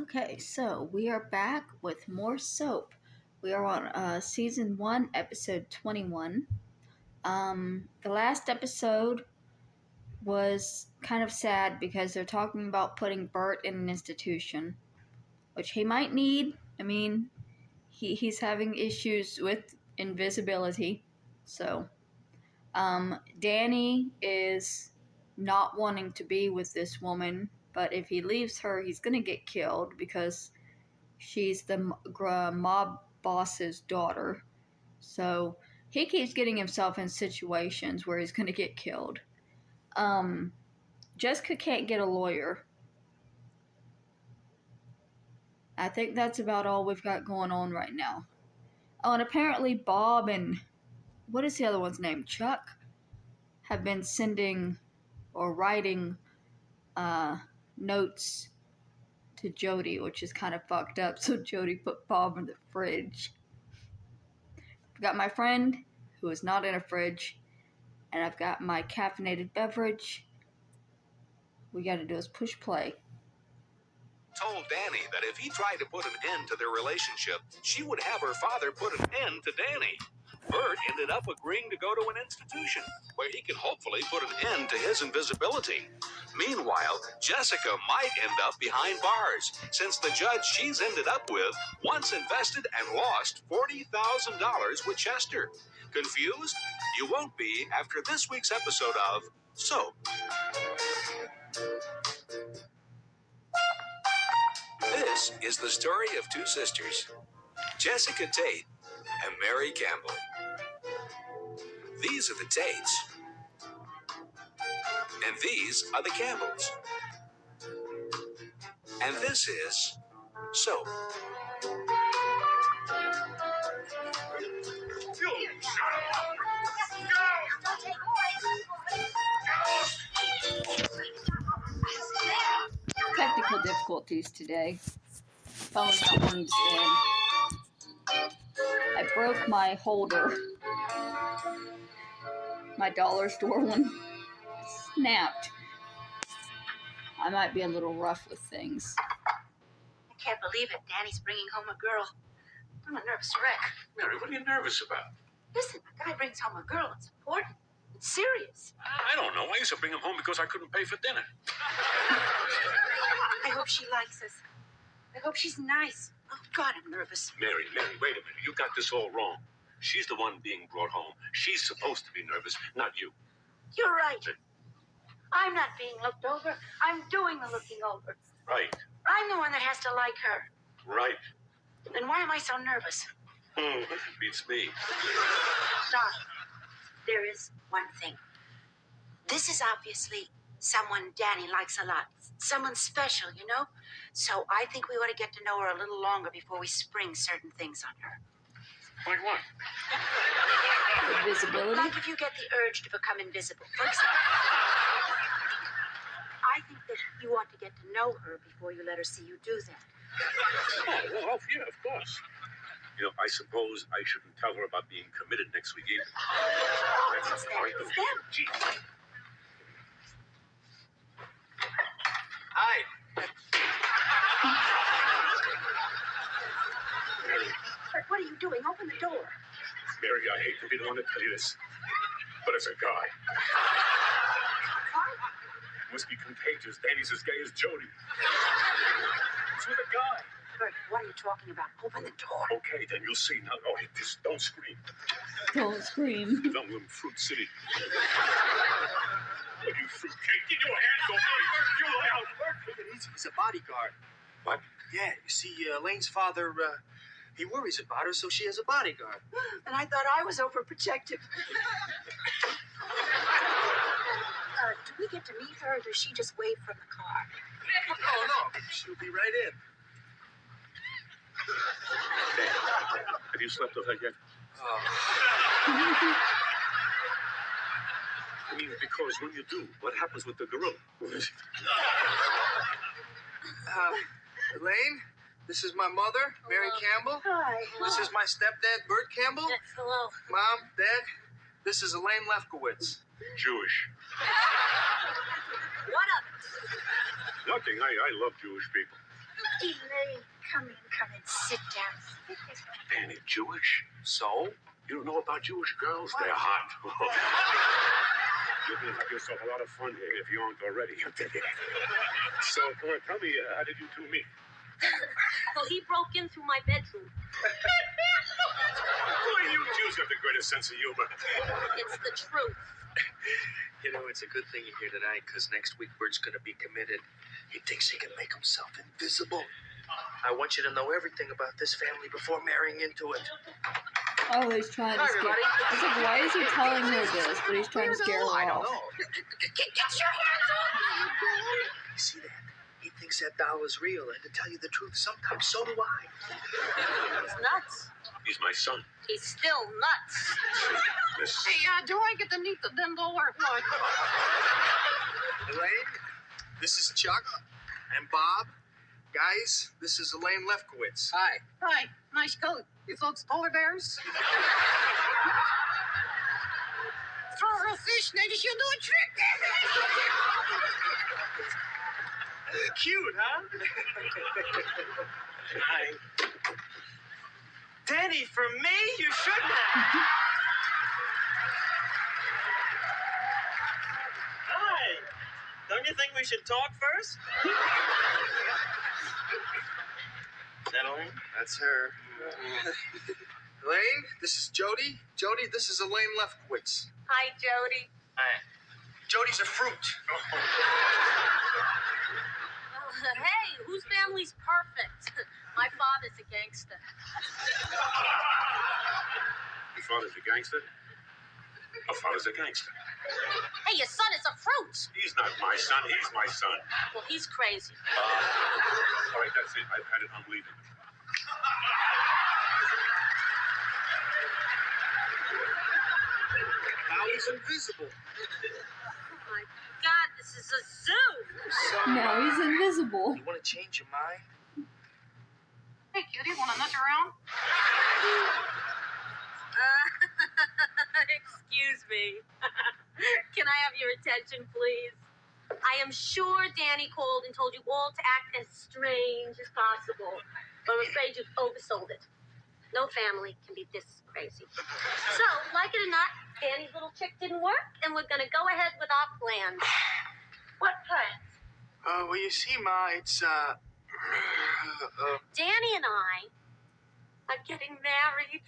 Okay, so we are back with more soap. We are on season 1, episode 21. The last episode was kind of sad because they're talking about putting Bert in an institution, which he might need. I mean, he's having issues with invisibility. So, Danny is not wanting to be with this woman, but if he leaves her, he's gonna get killed because she's the mob boss's daughter. So he keeps getting himself in situations where he's going to get killed. Jessica can't get a lawyer. I think that's about all we've got going on right now. Oh, and apparently Bob and what is the other one's name? Chuck have been sending or writing notes to Jody, which is kind of fucked up. So Jody put Bob in the fridge. I've got my friend who is not in a fridge, and I've got my caffeinated beverage. We gotta do is push play. Told Danny that if he tried to put an end to their relationship, she would have her father put an end to Danny. Bert ended up agreeing to go to an institution where he can hopefully put an end to his invisibility. Meanwhile, Jessica might end up behind bars, since the judge she's ended up with once invested and lost $40,000 with Chester. Confused? You won't be after this week's episode of Soap. This is the story of two sisters, Jessica Tate and Mary Campbell. These are the Tates, and these are the Campbells. And this is Soap. Technical difficulties today. Phone's not wanting to stand. I broke my holder. My dollar store one snapped. I might be a little rough with things. I can't believe it. Danny's bringing home a girl. I'm a nervous wreck. Mary, what are you nervous about? Listen, a guy brings home a girl. It's important. It's serious. I don't know. I used to bring him home because I couldn't pay for dinner. I hope she likes us. I hope she's nice. Oh, God, I'm nervous. Mary, wait a minute. You got this all wrong. She's the one being brought home. She's supposed to be nervous, not you. You're right. I'm not being looked over. I'm doing the looking over. Right. I'm the one that has to like her. Right. Then why am I so nervous? Beats me. Darling, there is one thing. This is obviously someone Danny likes a lot. Someone special, you know? So I think we ought to get to know her a little longer before we spring certain things on her. Like what? Invisibility? Like if you get the urge to become invisible. For example, I think that you ought to get to know her before you let her see you do that. Oh, yeah, of course. You know, I suppose I shouldn't tell her about being committed next week either. It's them. Gee. Hi. But what are you doing? Open the door. Mary, I hate to be the one to tell you this, but it's a guy. What? It must be contagious. Danny's as gay as Jody. It's with a guy. Bert, what are you talking about? Open the door. Okay, then you'll see. Now, oh, just don't scream. Don't scream. Don't live in Fruit City. Oh, you fruitcake. Get your hands off me. You out. Take it easy. He's a bodyguard. What? Yeah, you see, Elaine's father, he worries about her, so she has a bodyguard. And I thought I was overprotective. Do we get to meet her, or does she just wave from the car? Oh, no, she'll be right in. Have you slept with her yet? I mean, because when you do, what happens with the gorilla? Elaine, this is my mother, Mary Campbell. Hi. This is my stepdad, Bert Campbell. Hello. Mom, Dad, this is Elaine Lefkowitz. Jewish. What of it? Nothing. I love Jewish people. Elaine, come in, sit down. Danny, Jewish? So? You don't know about Jewish girls? They're hot. You're going to have yourself a lot of fun here if you aren't already. So, come on, tell me, how did you two meet? Well, he broke in through my bedroom. Boy, you Jews have the greatest sense of humor. It's the truth. You know, it's a good thing you're here tonight, because next week Bert's going to be committed. He thinks he can make himself invisible. I want you to know everything about this family before marrying into it. Oh, he's trying to Hi, scare. everybody. It's like, why is he telling her this? But he's trying to scare her I don't off. know. Get your hands off me! You see that? He thinks that doll is real, and to tell you the truth, sometimes so do I. He's nuts. He's my son. He's still nuts. Miss. Hey, do I get to meet the dindle or what? Elaine, this is Chuck and Bob. Guys, this is Elaine Lefkowitz. Hi. Hi, nice coat. You folks polar bears? Throw her a fish, maybe she'll do a trick. Cute, huh? Hi. Danny, for me, you shouldn't have. Hi. Don't you think we should talk first? Elaine? That's her. Elaine, this is Jody. Jody, this is Elaine Lefkowitz. Hi, Jody. Hi. Jody's a fruit. Hey, whose family's perfect? My father's a gangster. Your father's a gangster? My father's a gangster. Hey, your son is a fruit. He's not my son. He's my son. Well, he's crazy. All right, that's it. I've had it. I'm leaving. Now he's invisible. Oh, my God, this is a zoo. So, Now he's invisible. you want to change your mind? Hey, cutie, want to nudge around? Excuse me. Can I have your attention, please? I am sure Danny called and told you all to act as strange as possible. But I'm afraid you've oversold it. No family can be this crazy. So, like it or not, Danny's little trick didn't work, and we're going to go ahead with our plans. What plans? Well, you see, Ma, it's, Danny and I are getting married.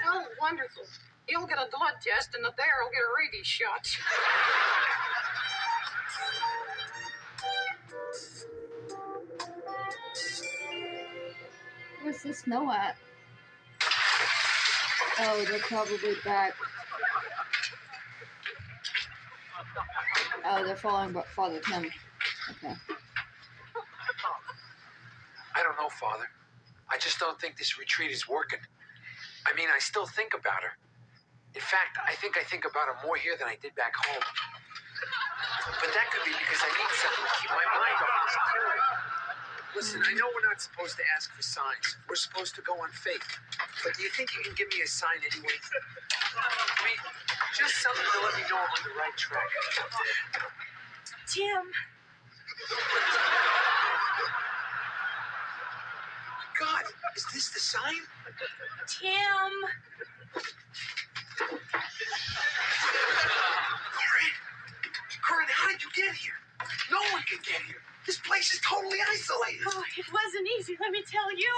Oh, wonderful. You'll get a blood test, and the bear will get a rabies shot. Where's the snow at? Oh, they're probably back. Oh, they're following Father Tim. Okay. I don't know, Father. I just don't think this retreat is working. I mean, I still think about her. In fact, I think about her more here than I did back home. But that could be because I need something to keep my mind off this kid. Listen, I know we're not supposed to ask for signs. We're supposed to go on faith. But do you think you can give me a sign anyway? I mean, just something to let me know I'm on the right track. Tim. God, is this the sign? Tim. Corinne, how did you get here? No one can get here. This place is totally isolated. Oh, it wasn't easy, let me tell you.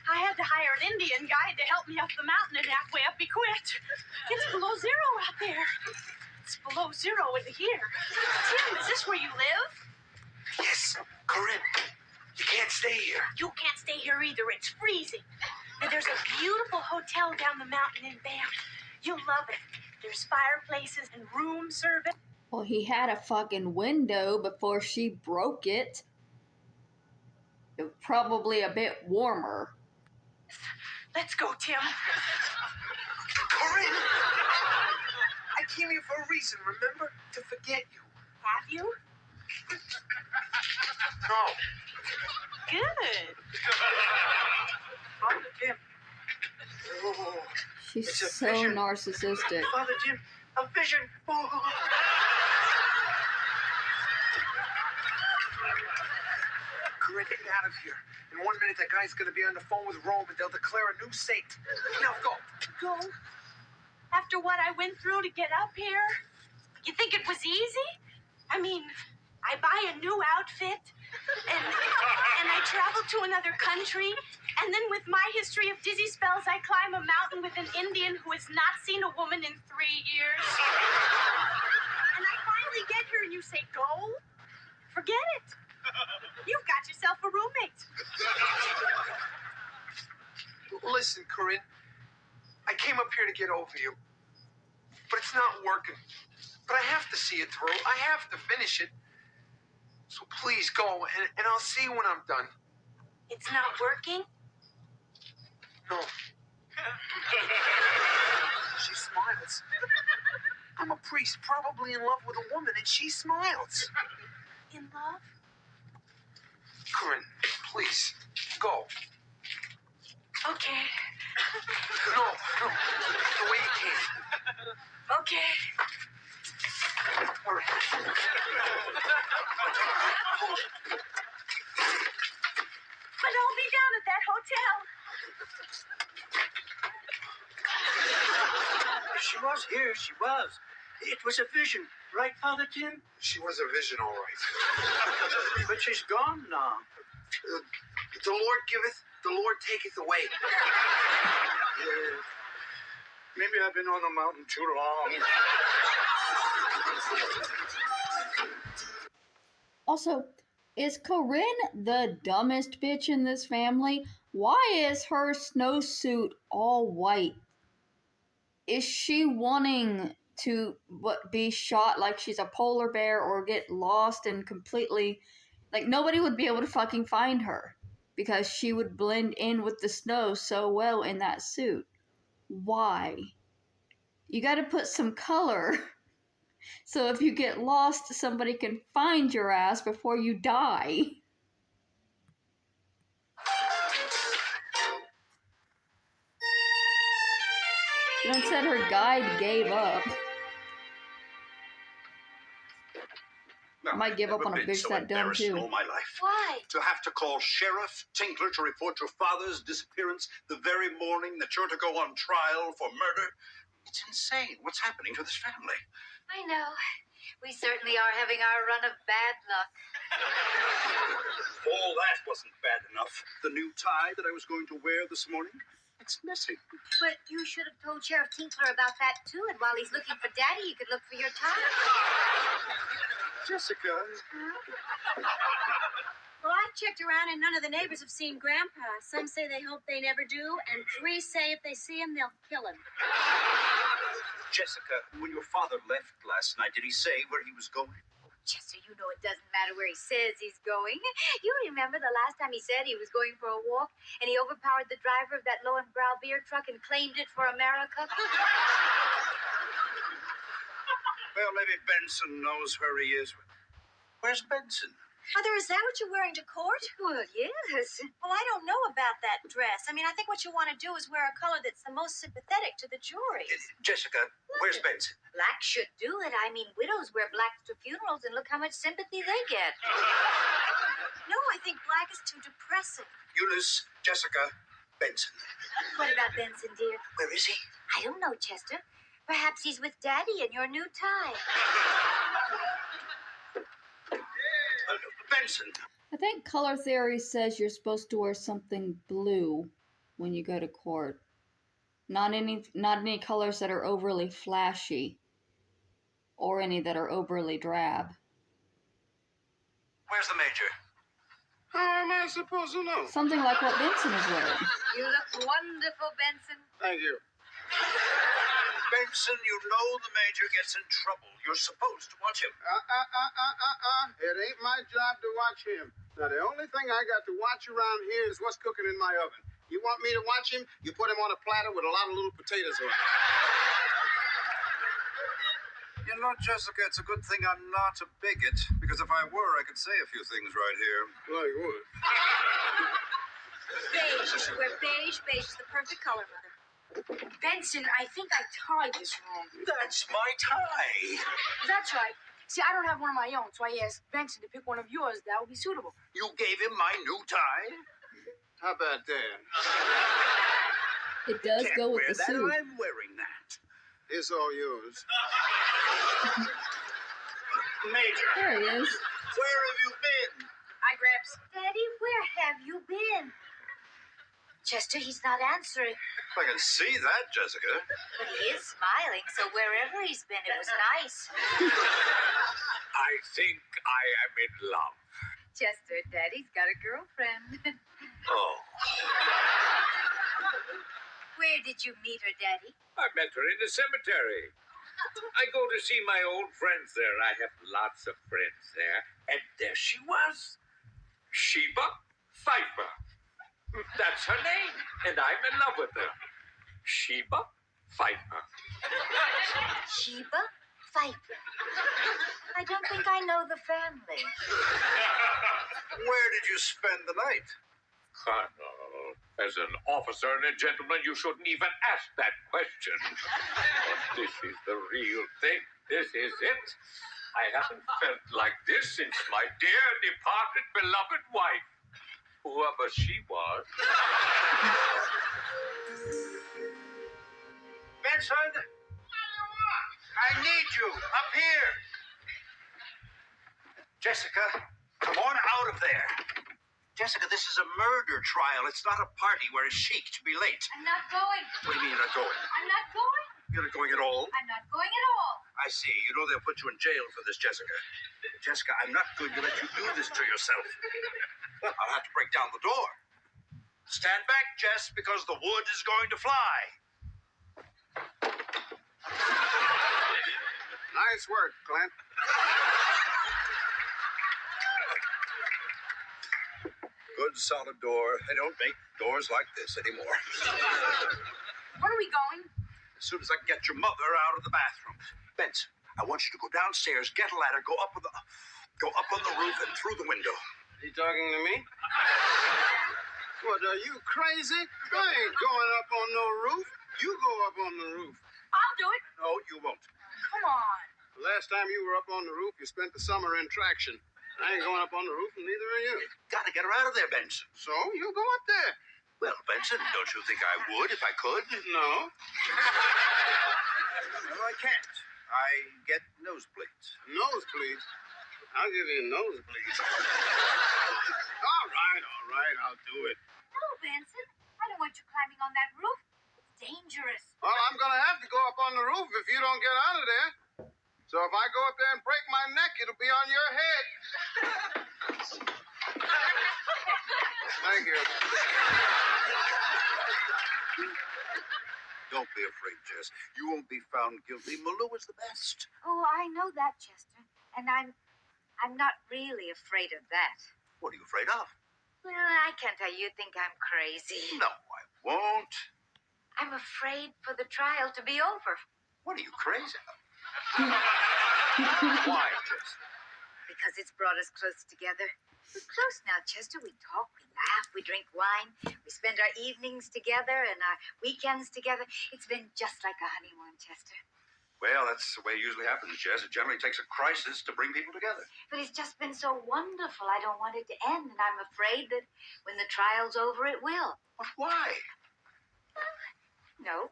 I had to hire an Indian guide to help me up the mountain, and halfway up he quit. It's below zero out there. It's below zero in here. Tim, is this where you live? Yes, Corinne. You can't stay here. You can't stay here either. It's freezing. Now, there's a beautiful hotel down the mountain in Banff. You'll love it. There's fireplaces and room service. Well, he had a fucking window before she broke it. It was probably a bit warmer. Let's go, Tim. Corinne! I came here for a reason, remember? To forget you. Have you? No. Good. Father Jim. Oh. She's It's a so vision. narcissistic. Father Jim, a vision. Oh. minute, that guy's gonna be on the phone with Rome and they'll declare a new saint. Now go. Go? After what I went through to get up here? You think it was easy? I mean, I buy a new outfit and I travel to another country, and then with my history of dizzy spells, I climb a mountain with an Indian who has not seen a woman in 3 years. And I finally get here and you say, go? Forget it. You've got yourself a roommate. Listen, Corinne, I came up here to get over you, but it's not working. But I have to see it through. I have to finish it. So please go, and I'll see you when I'm done. It's not working? No. She smiles. I'm a priest, probably in love with a woman, and she smiles. In love? Corinne, please, go. Okay. No, the way you came. Okay. All right. But I'll be down at that hotel. She was here, she was. It was a vision, right, Father Tim? She was a vision, all right. But she's gone now. The Lord giveth, the Lord taketh away. Maybe I've been on the mountain too long. Also, is Corinne the dumbest bitch in this family? Why is her snowsuit all white? Is she wanting to be shot like she's a polar bear or get lost and completely... Like, nobody would be able to fucking find her because she would blend in with the snow so well in that suit. Why? You gotta put some color so if you get lost, somebody can find your ass before you die. She done said her guide gave up. No, Might give I've up on never a been bitch so that dumb embarrassed in too. all my life. Why? To have to call Sheriff Tinkler to report your father's disappearance the very morning that you're to go on trial for murder. It's insane. What's happening to this family? I know. We certainly are having our run of bad luck. All that wasn't bad enough. The new tie that I was going to wear this morning, it's missing. But you should have told Sheriff Tinkler about that, too. And while he's looking for Daddy, you could look for your tie. Jessica. Well, I've checked around and none of the neighbors have seen Grandpa. Some say they hope they never do, and 3 say if they see him, they'll kill him. Jessica, when your father left last night, did he say where he was going? Chester, you know it doesn't matter where he says he's going. You remember the last time he said he was going for a walk, and he overpowered the driver of that Lowenbrow beer truck and claimed it for America? Well, maybe Benson knows where he is. Where's Benson? Mother, is that what you're wearing to court? Well, yes. Well, I don't know about that dress. I mean, I think what you want to do is wear a color that's the most sympathetic to the jury. Jessica, where's Benson? Black should do it. I mean, widows wear black to funerals, and look how much sympathy they get. No, I think black is too depressing. Eunice, Jessica, Benson. What about Benson, dear? Where is he? I don't know, Chester. Perhaps he's with Daddy in your new tie. Benson. I think color theory says you're supposed to wear something blue when you go to court. Not any colors that are overly flashy or any that are overly drab. Where's the major? How am I supposed to know? Something like what Benson is wearing. You look wonderful, Benson. Thank you. Benson, you know the major gets in trouble. You're supposed to watch him. It ain't my job to watch him. Now, the only thing I got to watch around here is what's cooking in my oven. You want me to watch him? You put him on a platter with a lot of little potatoes on it. You know, Jessica, it's a good thing I'm not a bigot, because if I were, I could say a few things right here. Like what? Beige. You should wear beige. Beige is the perfect color, Mother. Benson, I think I tied this wrong. That's my tie. That's right. See, I don't have one of my own, so I asked Benson to pick one of yours that would be suitable. You gave him my new tie? How about that? It does Can't go with wear the that. suit. I'm wearing that. It's all yours. Major, There he is. where have you been? Hi, Gramps. Daddy, where have you been? Chester, he's not answering. I can see that, Jessica. But he is smiling, so wherever he's been, it was nice. I think I am in love. Chester, Daddy's got a girlfriend. Oh, Where did you meet her, Daddy? I met her in the cemetery. I go to see my old friends there. I have lots of friends there. And there she was. Sheba Pfeiffer. That's her name. And I'm in love with her. Sheba Pfeiffer. Sheba Pfeiffer. I don't think I know the family. where did you spend the night? Colonel, as an officer and a gentleman, you shouldn't even ask that question. But this is the real thing. This is it. I haven't felt like this since my dear departed beloved wife, whoever she was. Benson, I need you up here. Jessica, come on out of there. Jessica, this is a murder trial. It's not a party where it's chic to be late. I'm not going. What do you mean you're not going? I'm not going. You're not going at all? I'm not going at all. I see. You know they'll put you in jail for this, Jessica. Jessica, I'm not going to let you do this to yourself. Well, I'll have to break down the door. Stand back, Jess, because the wood is going to fly. Nice work, Clint. Good solid door. They don't make doors like this anymore. When are we going? As soon as I can get your mother out of the bathroom. Benson, I want you to go downstairs, get a ladder, go up on the roof and through the window. You talking to me? What, are you crazy? I ain't going up on no roof. You go up on the roof. I'll do it. No, you won't. Come on. The last time you were up on the roof, you spent the summer in traction. I ain't going up on the roof, and neither are you. Gotta get her out of there, Benson. So, you go up there. Well, Benson, don't you think I would if I could? No. No, I can't. I get nosebleeds. Nosebleeds? I'll give you nosebleeds. All right, I'll do it. No, Benson. I don't want you climbing on that roof. It's dangerous. Well, I'm going to have to go up on the roof if you don't get out of there. So if I go up there and break my neck, it'll be on your head. Thank you. Don't be afraid, Jess. You won't be found guilty. Malou is the best. Oh, I know that, Chester. And I'm not really afraid of that. What are you afraid of? Well, I can't tell you think I'm crazy. No, I won't. I'm afraid for the trial to be over. What are you, crazy? Why, Jess? Because it's brought us close together. We're close now, Chester. We talk, we laugh, we drink wine. We spend our evenings together and our weekends together. It's been just like a honeymoon, Chester. Well, that's the way it usually happens, Jess. It generally takes a crisis to bring people together. But it's just been so wonderful. I don't want it to end, and I'm afraid that when the trial's over, it will. But why? No.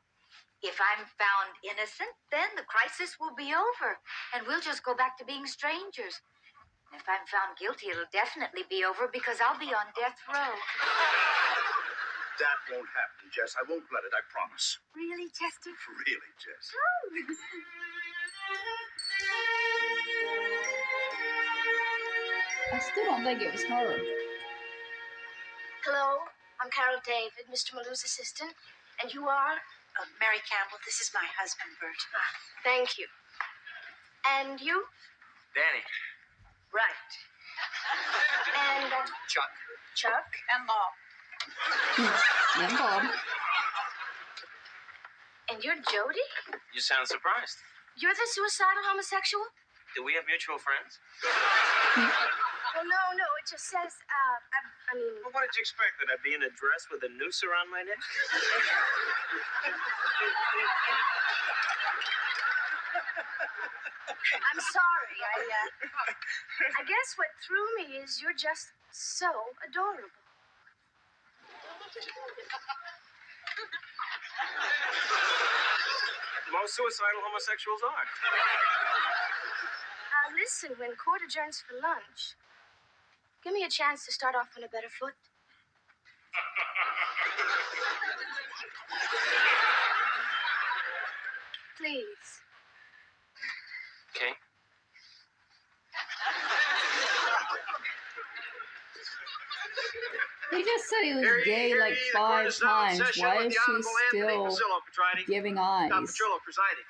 If I'm found innocent, then the crisis will be over, and we'll just go back to being strangers. And if I'm found guilty, it'll definitely be over because I'll be on death row. That won't happen, Jess. I won't let it, I promise. Really, Chester? Really, Jess. I still don't think it was her. Hello, I'm Carol David, Mr. Malou's assistant. And you are? Mary Campbell, this is my husband, Bert. Thank you. And you? Danny. Right. And Chuck. Chuck and Bob. And Bob. And you're Jody? You sound surprised. You're the suicidal homosexual? Do we have mutual friends? Well, no, it just says, I mean... Well, what did you expect? That I'd be in a dress with a noose around my neck? I'm sorry. I guess what threw me is you're just so adorable. Most suicidal homosexuals are. Listen, when court adjourns for lunch, give me a chance to start off on a better foot. Please. Okay. He just said he was Hear ye, gay hear like ye. The 5 court is now in times. session Why with is the she Honorable Anthony still Pasillo presiding. giving eyes? Petrillo presiding.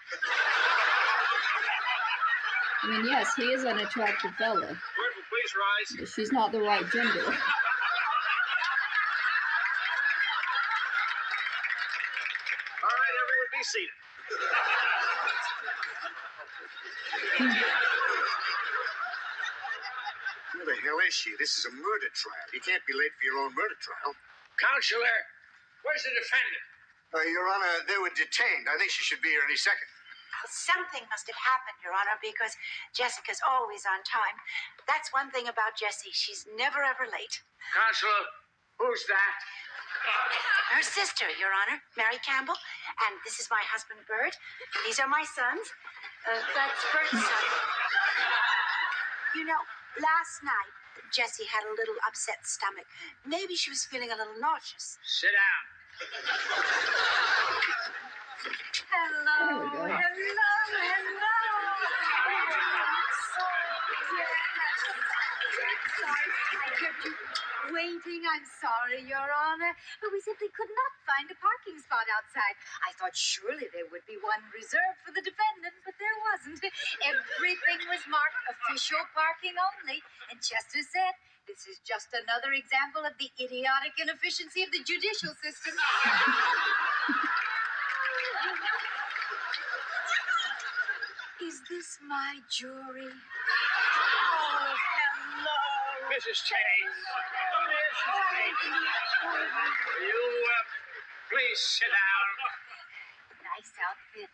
I mean, yes, he is an attractive fella, Court will please rise. but she's not the right gender. All right, everyone be seated. Who the hell is she? This is a murder trial. You can't be late for your own murder trial. Counselor, where's the defendant? Your Honor, they were detained. I think she should be here any second. Something must have happened, Your Honor, because Jessica's always on time. That's one thing about Jessie. She's never, ever late. Counselor, who's that? Her sister, Your Honor, Mary Campbell. And this is my husband, Bert. And these are my sons. That's Bert's son. You know, last night, Jessie had a little upset stomach. Maybe she was feeling a little nauseous. Sit down. There we go. Hello. I kept you waiting. I'm sorry, Your Honor. But we simply could not find a parking spot outside. I thought surely there would be one reserved for the defendant, but there wasn't. Everything was marked official parking only. And Chester said, this is just another example of the idiotic inefficiency of the judicial system. Is this my jury? Oh, hello. Mrs. Tate. Mrs. Tate. Will you, please sit down? Nice outfit.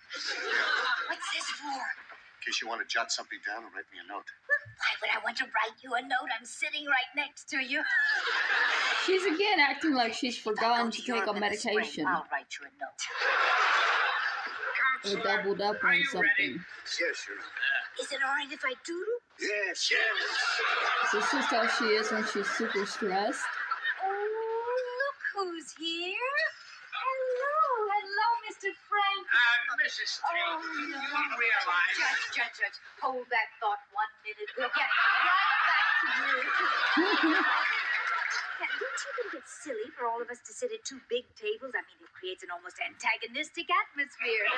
What's this for? In case you want to jot something down or write me a note. Why would I want to write you a note? I'm sitting right next to you. She's again acting like she's forgotten to take a medication I'll write you a note. or doubled up on something. Yes, Your Honor. Is it all right if I doodle? Yes. So this is how she is when she's super stressed. Oh, look who's here. Hello, Mr. Frank. Mrs. Tate, Oh, you no. realize... Judge, hold that thought 1 minute. We'll get right back to you. Now, don't you think it's silly for all of us to sit at two big tables? I mean, it creates an almost antagonistic atmosphere.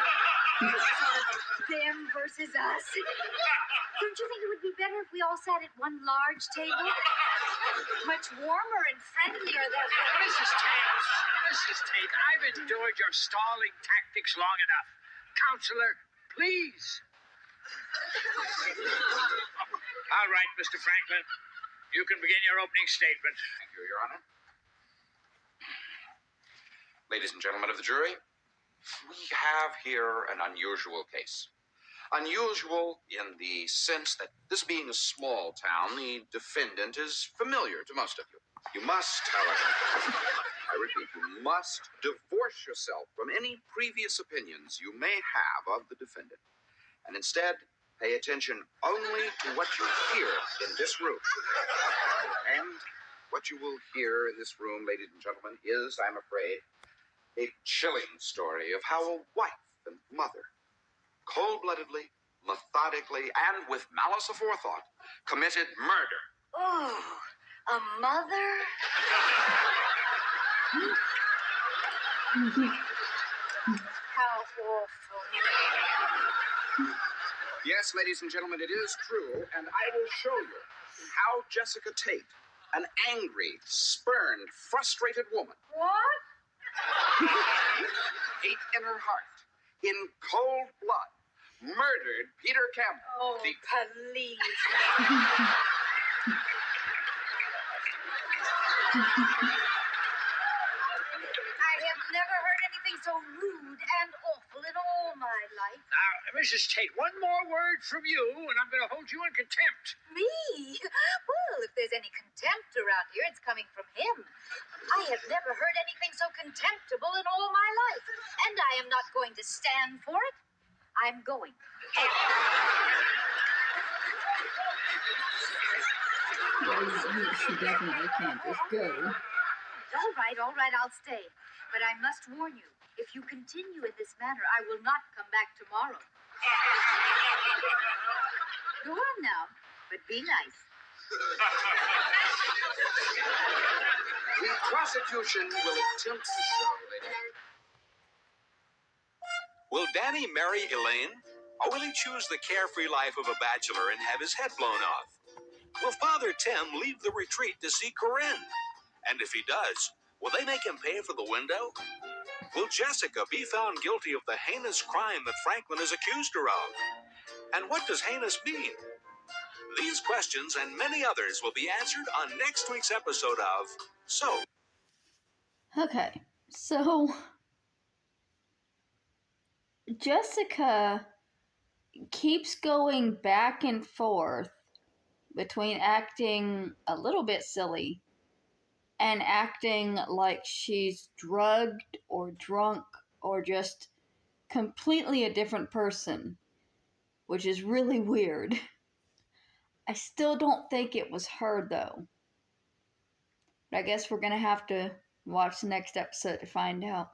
Sort of them versus us. Don't you think it would be better if we all sat at one large table? Much warmer and friendlier than... Mrs. Tate, I've endured your stalling tactics long enough. Counselor, please. All right, Mr. Franklin. You can begin your opening statement. Thank you, Your Honor. Ladies and gentlemen of the jury, we have here an unusual case. Unusual in the sense that this being a small town, the defendant is familiar to most of you. You must, however, I repeat, you must divorce yourself from any previous opinions you may have of the defendant, and instead pay attention only to what you hear in this room. And what you will hear in this room, ladies and gentlemen, is, I'm afraid, a chilling story of how a wife and mother, cold-bloodedly, methodically, and with malice aforethought, committed murder. Oh, a mother? How awful. Yes, ladies and gentlemen, it is true, and I will show you how Jessica Tate, an angry, spurned, frustrated woman, What? hate in her heart, in cold blood, murdered Peter Campbell. Oh, the please. I have never heard anything so rude and awful in all my life. Now, Mrs. Tate, one more word from you, and I'm going to hold you in contempt. Me? Well, if there's any contempt around here, it's coming from him. I have never heard anything so contemptible in all my life, and I am not going to stand for it. I'm going. She definitely can't just go. All right, I'll stay. But I must warn you, if you continue in this manner, I will not come back tomorrow. Go on now, but be nice. The prosecution will attempt to show, lady. Will Danny marry Elaine? Or will he choose the carefree life of a bachelor and have his head blown off? Will Father Tim leave the retreat to see Corinne? And if he does, will they make him pay for the window? Will Jessica be found guilty of the heinous crime that Franklin has accused her of? And what does heinous mean? These questions and many others will be answered on next week's episode of So. Okay, so Jessica keeps going back and forth between acting a little bit silly and acting like she's drugged or drunk or just completely a different person, which is really weird. I still don't think it was her though. But I guess we're gonna have to watch the next episode to find out.